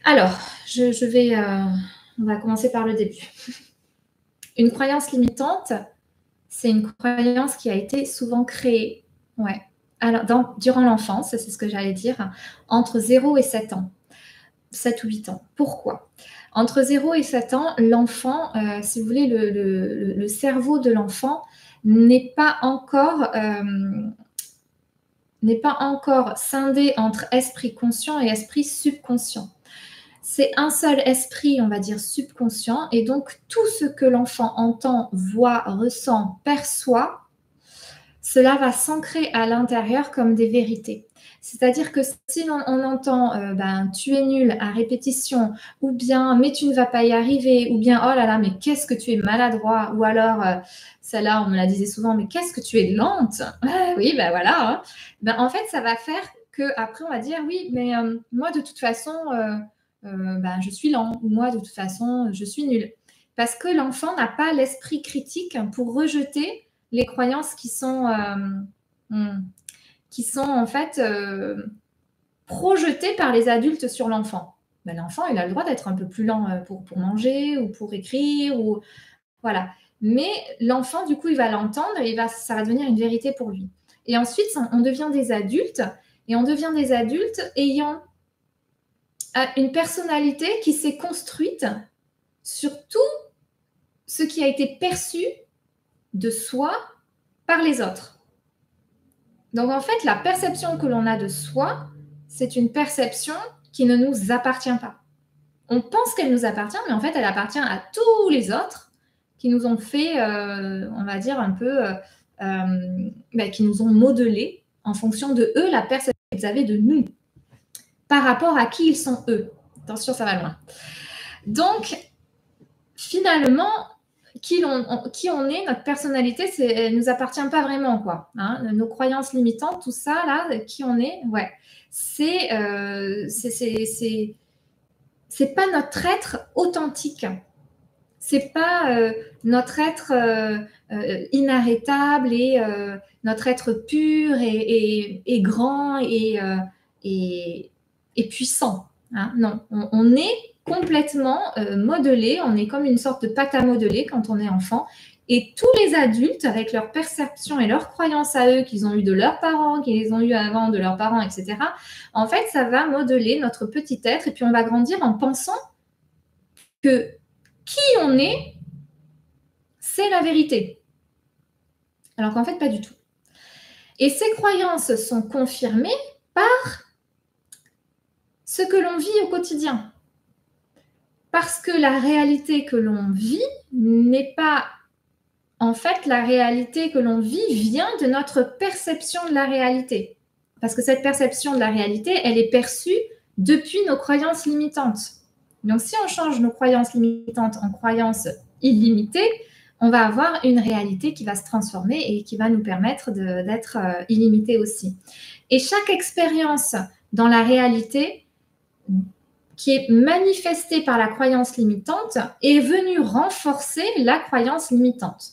Alors, on va commencer par le début. Une croyance limitante, c'est une croyance qui a été souvent créée, ouais, alors durant l'enfance, c'est ce que j'allais dire, entre 0 et 7 ans, 7 ou 8 ans. Pourquoi? Entre 0 et 7 ans, l'enfant, si vous voulez, le cerveau de l'enfant n'est pas encore scindé entre esprit conscient et esprit subconscient. C'est un seul esprit, on va dire, subconscient, et donc tout ce que l'enfant entend, voit, ressent, perçoit, cela va s'ancrer à l'intérieur comme des vérités. C'est-à-dire que si on entend tu es nul à répétition, ou bien mais tu ne vas pas y arriver, ou bien oh là là, mais qu'est-ce que tu es maladroit, ou alors celle-là, on me la disait souvent, mais qu'est-ce que tu es lente. Oui, ben voilà. Hein. Ben, en fait, ça va faire qu'après, on va dire oui, mais moi, de toute façon, je suis lent, ou moi, de toute façon, je suis nul. Parce que l'enfant n'a pas l'esprit critique pour rejeter les croyances qui sont en fait projetées par les adultes sur l'enfant. Ben, l'enfant, il a le droit d'être un peu plus lent pour manger ou pour écrire, ou voilà. Mais l'enfant, du coup, il va l'entendre et ça va devenir une vérité pour lui. Et ensuite, on devient des adultes, et on devient des adultes ayant une personnalité qui s'est construite sur tout ce qui a été perçu de soi par les autres. Donc, en fait, la perception que l'on a de soi, c'est une perception qui ne nous appartient pas. On pense qu'elle nous appartient, mais en fait, elle appartient à tous les autres qui nous ont fait, on va dire, un peu, qui nous ont modelé en fonction de eux, la perception qu'ils avaient de nous, par rapport à qui ils sont eux. Attention, ça va loin. Donc, finalement, qui on est, notre personnalité, elle ne nous appartient pas vraiment, quoi. Hein, nos croyances limitantes, tout ça, là, qui on est, ouais. C'est pas notre être authentique. C'est pas notre être inarrêtable et notre être pur et grand et puissant. Hein. Non, on est complètement modelé, on est comme une sorte de pâte à modeler quand on est enfant. Et tous les adultes, avec leur perception et leurs croyances à eux qu'ils ont eu de leurs parents, qu'ils ont eu avant de leurs parents, etc., en fait, ça va modeler notre petit être et puis on va grandir en pensant que qui on est, c'est la vérité. Alors qu'en fait, pas du tout. Et ces croyances sont confirmées par ce que l'on vit au quotidien. Parce que la réalité que l'on vit n'est pas... En fait, la réalité que l'on vit vient de notre perception de la réalité. Parce que cette perception de la réalité, elle est perçue depuis nos croyances limitantes. Donc, si on change nos croyances limitantes en croyances illimitées, on va avoir une réalité qui va se transformer et qui va nous permettre d'être illimitée aussi. Et chaque expérience dans la réalité qui est manifestée par la croyance limitante est venue renforcer la croyance limitante.